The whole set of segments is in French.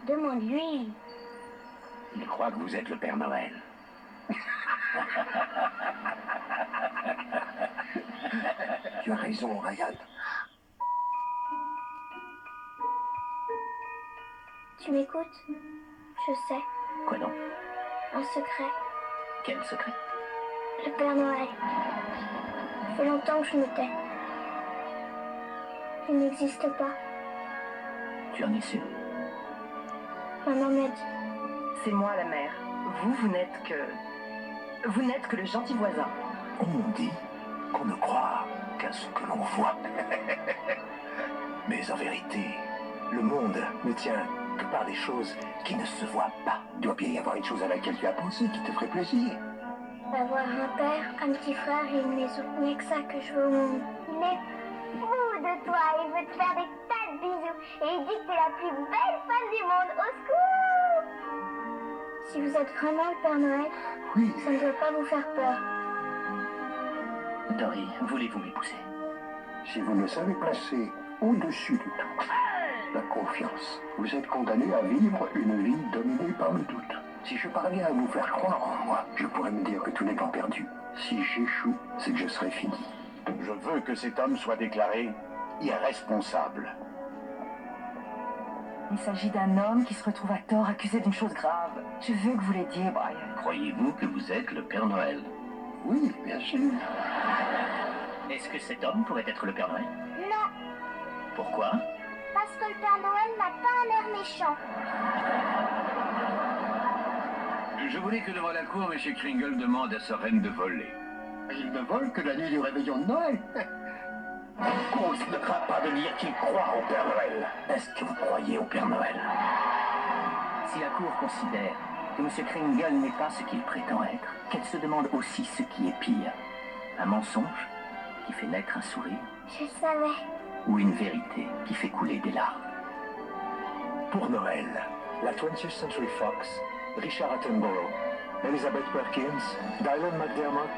Demande-lui. Il croit que vous êtes le Père Noël. Tu as raison, Ryan. Tu m'écoutes? Je sais. Quoi donc? Un secret. Quel secret? Le Père Noël. Ça fait longtemps que je me tais. Il n'existe pas. Tu en es sûr? Maman m'a dit. C'est moi la mère. Vous n'êtes que... Vous n'êtes que le gentil voisin. On dit qu'on ne croit qu'à ce que l'on voit. Mais en vérité, le monde ne tient que par des choses qui ne se voient pas. Il doit bien y avoir une chose à laquelle tu as pensé qui te ferait plaisir. Avoir un père, un petit frère et une maison. Il n'y a que ça que je veux au monde. Il est fou de toi, il veut te faire des tas de bisous. Et il dit que t'es la plus belle femme du monde. Au secours! Si vous êtes vraiment le Père Noël, Oui. ça ne doit pas vous faire peur. Dory, voulez-vous m'épouser? Si vous ne savez placer au-dessus de tout la confiance, vous êtes condamné à vivre une vie dominée par le doute. Si je parviens à vous faire croire en moi, je pourrais me dire que tout n'est pas perdu. Si j'échoue, c'est que je serai fini. Je veux que cet homme soit déclaré irresponsable. Il s'agit d'un homme qui se retrouve à tort accusé d'une chose grave. Je veux que vous l'aidiez, Brian. Croyez-vous que vous êtes le Père Noël? Oui, bien sûr. Est-ce que cet homme pourrait être le Père Noël? Non, Pourquoi? parce que le Père Noël n'a pas un air méchant. Je voulais que devant la cour, M. Kringle demande à sa reine de voler. Il ne vole que la nuit du réveillon de Noël. Cause ne craint pas de dire qu'il croit au Père Noël. Est-ce que vous croyez au Père Noël? Si la Cour considère que M. Kringle n'est pas ce qu'il prétend être, qu'elle se demande aussi ce qui est pire. Un mensonge qui fait naître un sourire, Je savais. ou une vérité qui fait couler des larmes. Pour Noël, la 20th Century Fox, Richard Attenborough, Elizabeth Perkins, Dylan McDermott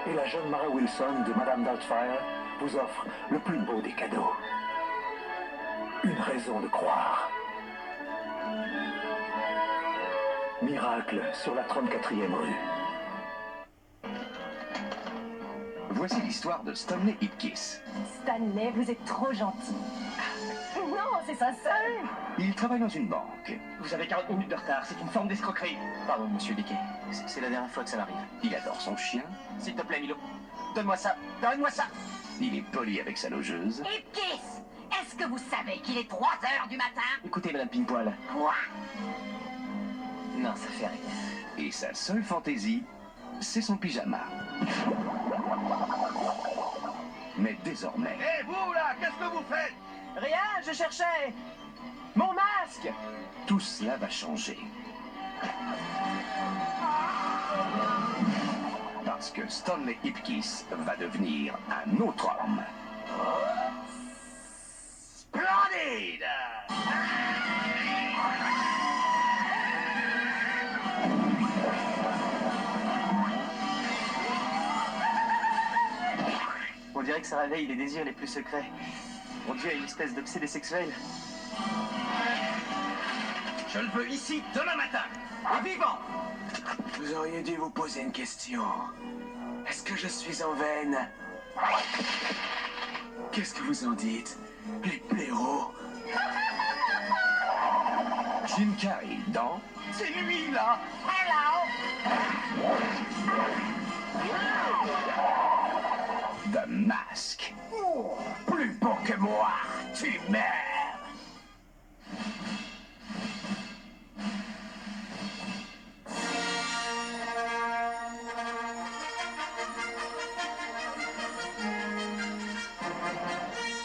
et la jeune Mara Wilson de Madame Doubtfire vous offrent le plus beau des cadeaux. Une raison de croire. Miracle sur la 34e rue. Voici l'histoire de Stanley Ipkiss. Stanley, vous êtes trop gentil. Non, c'est sa sœur. Il travaille dans une banque. Vous avez 40 minutes de retard, c'est une forme d'escroquerie. Pardon, monsieur Dickey. C'est la dernière fois que ça m'arrive. Il adore son chien. S'il te plaît, Milo. Donne-moi ça. Donne-moi ça. Il est poli avec sa logeuse. Ipkiss, est-ce que vous savez qu'il est 3 heures du matin? Écoutez, madame Pingpoil. Quoi? Non, ça fait rien. Et sa seule fantaisie, c'est son pyjama. Mais désormais... Hé, vous là, qu'est-ce que vous faites? Rien, je cherchais mon masque. tout cela va changer. Parce que Stanley Ipkiss va devenir un autre homme. Splendide. On dirait que ça réveille les désirs les plus secrets. On dirait une espèce d'obsédé sexuel. Je le veux ici, demain matin, et vivant. Vous auriez dû vous poser une question. Est-ce que je suis en veine? Qu'est-ce que vous en dites? Les blaireaux? Jim Carrey dans C'est lui, là. The Mask. Oh, plus beau que moi, tu meurs!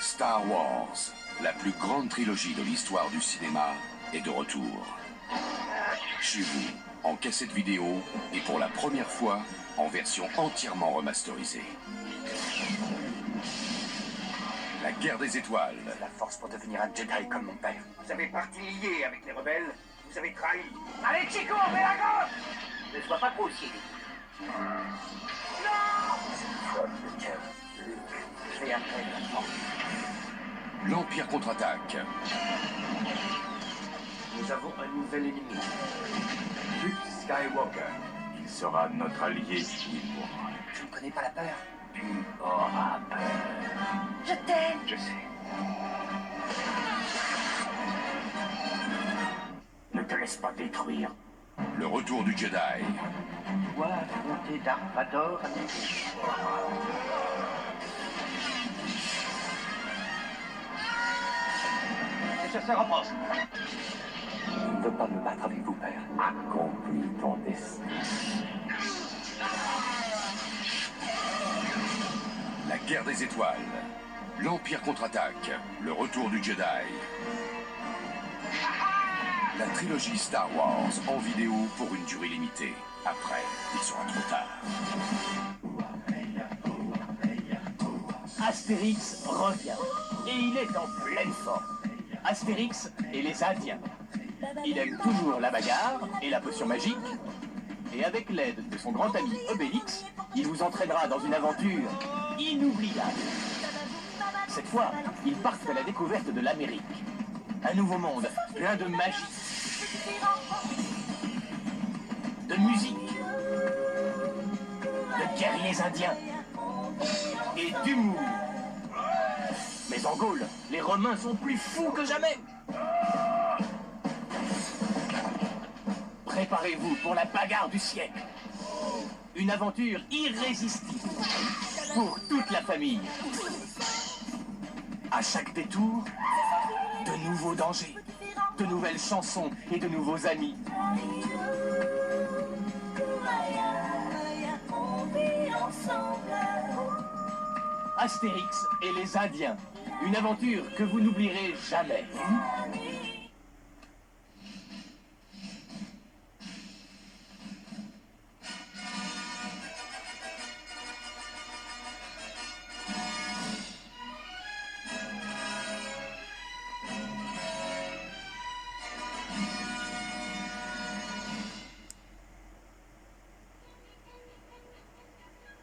Star Wars, la plus grande trilogie de l'histoire du cinéma, est de retour. Chez vous, en cassette vidéo et pour la première fois, en version entièrement remasterisée. La guerre des étoiles. La force pour devenir un Jedi comme mon père. Vous avez parti lié avec les rebelles. Vous avez trahi. Allez, Chico, fais la gauche. Ne sois pas grossier. Folle de cœur. Je vais après maintenant. L'Empire contre-attaque. Vous nous avons un nouvel ennemi. Luke Skywalker. Il sera notre allié. Il mourra. Je ne connais pas la peur. Tu auras peur. Je t'aime. Je sais. Ne te laisse pas détruire. Le retour du Jedi. Tu dois affronter Dark Vador à tes Les chasseurs approchent. Je ne veux pas me battre avec vous, père. Accomplis ton destin. La guerre des étoiles. L'Empire contre-attaque. Le retour du Jedi. La trilogie Star Wars en vidéo pour une durée limitée. Après, il sera trop tard. Astérix revient. Et il est en pleine forme. Astérix et les Indiens. Il aime toujours la bagarre et la potion magique. Et avec l'aide de son grand ami Obélix, il vous entraînera dans une aventure inoubliable. Cette fois, ils partent à la découverte de l'Amérique. Un nouveau monde, plein de magie, de musique, de guerriers indiens et d'humour. Mais en Gaule, les Romains sont plus fous que jamais. Préparez-vous pour la bagarre du siècle. Une aventure irrésistible pour toute la famille. À chaque détour, de nouveaux dangers, de nouvelles chansons et de nouveaux amis. Astérix et les Indiens. Une aventure que vous n'oublierez jamais.